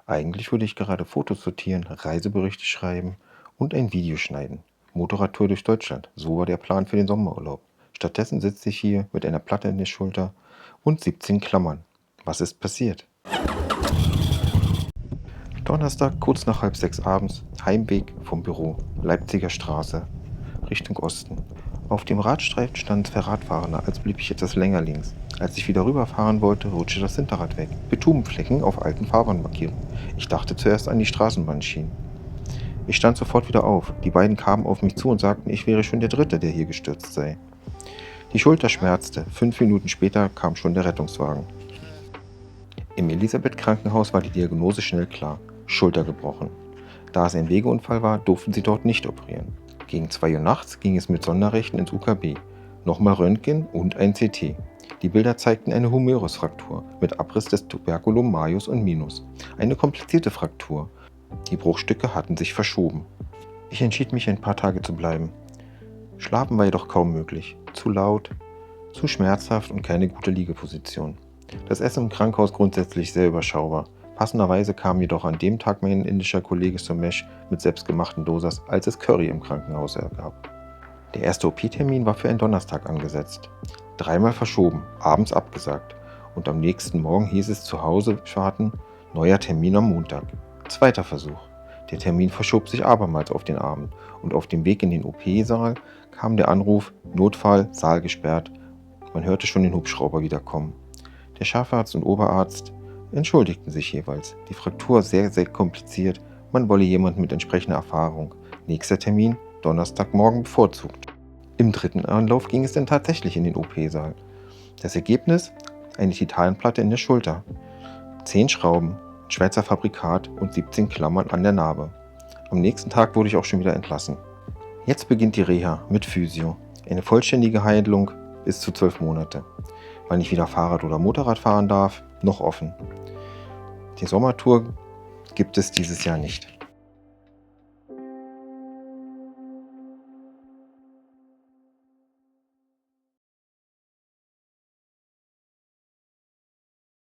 Eigentlich würde ich gerade Fotos sortieren, Reiseberichte schreiben und ein Video schneiden. Motorradtour durch Deutschland, so war der Plan für den Sommerurlaub. Stattdessen sitze ich hier mit einer Platte in der Schulter und 17 Klammern. Was ist passiert? Donnerstag, kurz nach 5:30 abends, Heimweg vom Büro, Leipziger Straße, Richtung Osten. Auf dem Radstreifen stand für Radfahrende, als blieb ich etwas länger links. Als ich wieder rüberfahren wollte, rutschte das Hinterrad weg. Bitumenflecken auf alten Fahrbahnmarkierungen. Ich dachte zuerst an die Straßenbahnschienen. Ich stand sofort wieder auf. Die beiden kamen auf mich zu und sagten, ich wäre schon der Dritte, der hier gestürzt sei. Die Schulter schmerzte. 5 Minuten später kam schon der Rettungswagen. Im Elisabeth-Krankenhaus war die Diagnose schnell klar. Schulter gebrochen. Da es ein Wegeunfall war, durften sie dort nicht operieren. Gegen 2 Uhr nachts ging es mit Sonderrechten ins UKB. Nochmal Röntgen und ein CT. Die Bilder zeigten eine Humerusfraktur mit Abriss des Tuberculum majus und minus. Eine komplizierte Fraktur. Die Bruchstücke hatten sich verschoben. Ich entschied mich, ein paar Tage zu bleiben. Schlafen war jedoch kaum möglich. Zu laut, zu schmerzhaft und keine gute Liegeposition. Das Essen im Krankenhaus grundsätzlich sehr überschaubar. Passenderweise kam jedoch an dem Tag mein indischer Kollege Somesh mit selbstgemachten Dosas, als es Curry im Krankenhaus ergab. Der erste OP-Termin war für einen Donnerstag angesetzt. 3-mal verschoben, abends abgesagt. Und am nächsten Morgen hieß es zu Hause warten, neuer Termin am Montag. Zweiter Versuch. Der Termin verschob sich abermals auf den Abend und auf dem Weg in den OP-Saal kam der Anruf, Notfall, Saal gesperrt. Man hörte schon den Hubschrauber wieder kommen. Der Chefarzt und Oberarzt entschuldigten sich jeweils. Die Fraktur sehr, sehr kompliziert. Man wolle jemanden mit entsprechender Erfahrung. Nächster Termin, Donnerstagmorgen bevorzugt. Im dritten Anlauf ging es dann tatsächlich in den OP-Saal. Das Ergebnis? Eine Titanplatte in der Schulter. 10 Schrauben, Schweizer Fabrikat und 17 Klammern an der Narbe. Am nächsten Tag wurde ich auch schon wieder entlassen. Jetzt beginnt die Reha mit Physio. Eine vollständige Heilung bis zu 12 Monate. Wann ich wieder Fahrrad oder Motorrad fahren darf, noch offen. Die Sommertour gibt es dieses Jahr nicht.